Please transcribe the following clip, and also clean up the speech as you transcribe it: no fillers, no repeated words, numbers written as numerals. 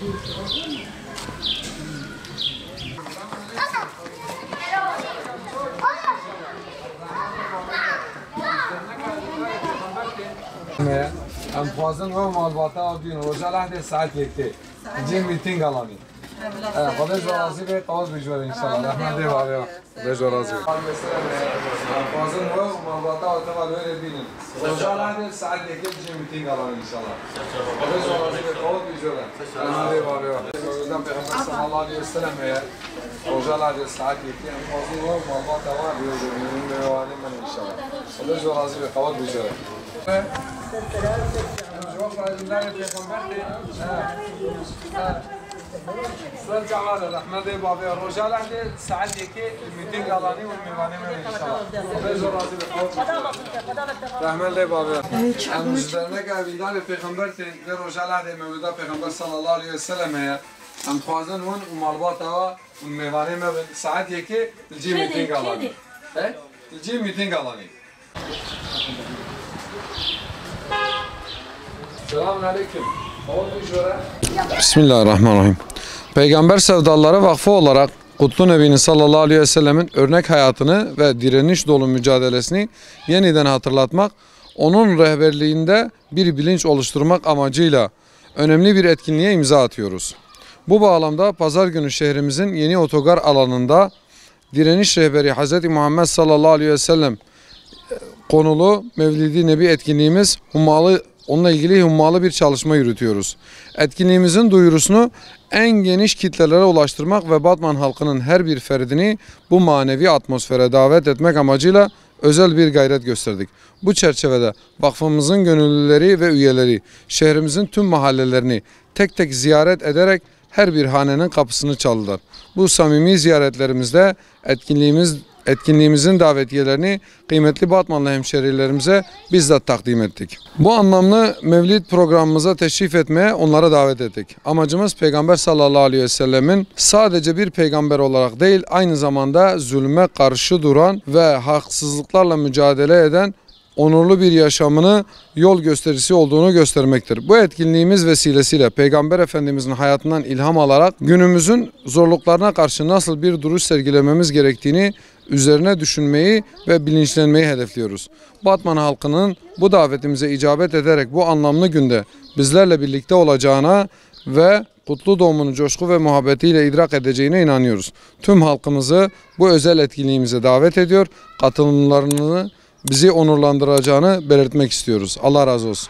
ام خوازن و مالباتا و دین روزا لحظه ساعت یکتی جیم میتینگ علانی خدا جوازی به قاز بجوره انشالله رحمت دی باریا خدا جوازی ام خوازن و مالباتا و تولوی دین روزا لحظه ساعت یکتی جیم میتینگ علانی انشالله خدا جوازی به قاز بجوره رحمت دی باریا روزم پیغمبر صلی الله علیه و سلم روزا لحظه ساعت یکتی ام خوازن و مالباتا و دین میوانی من انشالله خدا جوازی به قاز بجوره سر جمال الرحمن دی بابی روزا لحظه ساعت یکی میتینگ علانی و میوانی من انشالله خدا جوازی به قاز رحمت دی بابی مجدرنه که ویدال پیغمبر در روزا لحظه موجوده پیغمبر صلی الله علیه و سلم ام خوازن و مالبات و میوانی من ساعت یکی الجی میتینگ علانی الجی میتینگ علانی Selamun Aleyküm. Bismillahirrahmanirrahim. Peygamber Sevdaları Vakfı olarak Kutlu Nebi'nin sallallahu aleyhi ve sellemin örnek hayatını ve direniş dolu mücadelesini yeniden hatırlatmak, onun rehberliğinde bir bilinç oluşturmak amacıyla önemli bir etkinliğe imza atıyoruz. Bu bağlamda pazar günü şehrimizin yeni otogar alanında direniş rehberi Hz. Muhammed sallallahu aleyhi ve sellem konulu Mevlid-i Nebi etkinliğimiz onunla ilgili hummalı bir çalışma yürütüyoruz. Etkinliğimizin duyurusunu en geniş kitlelere ulaştırmak ve Batman halkının her bir ferdini bu manevi atmosfere davet etmek amacıyla özel bir gayret gösterdik. Bu çerçevede vakfımızın gönüllüleri ve üyeleri şehrimizin tüm mahallelerini tek tek ziyaret ederek her bir hanenin kapısını çaldılar. Bu samimi ziyaretlerimizde etkinliğimizin davetiyelerini kıymetli Batmanlı hemşerilerimize bizzat takdim ettik. Bu anlamlı Mevlid programımıza teşrif etmeye onlara davet ettik. Amacımız Peygamber sallallahu aleyhi ve sellemin sadece bir peygamber olarak değil, aynı zamanda zulme karşı duran ve haksızlıklarla mücadele eden onurlu bir yaşamını yol gösterisi olduğunu göstermektir. Bu etkinliğimiz vesilesiyle Peygamber Efendimizin hayatından ilham alarak günümüzün zorluklarına karşı nasıl bir duruş sergilememiz gerektiğini üzerine düşünmeyi ve bilinçlenmeyi hedefliyoruz. Batman halkının bu davetimize icabet ederek bu anlamlı günde bizlerle birlikte olacağına ve kutlu doğumunu coşku ve muhabbetiyle idrak edeceğine inanıyoruz. Tüm halkımızı bu özel etkinliğimize davet ediyor, katılımlarını bizi onurlandıracağını belirtmek istiyoruz. Allah razı olsun.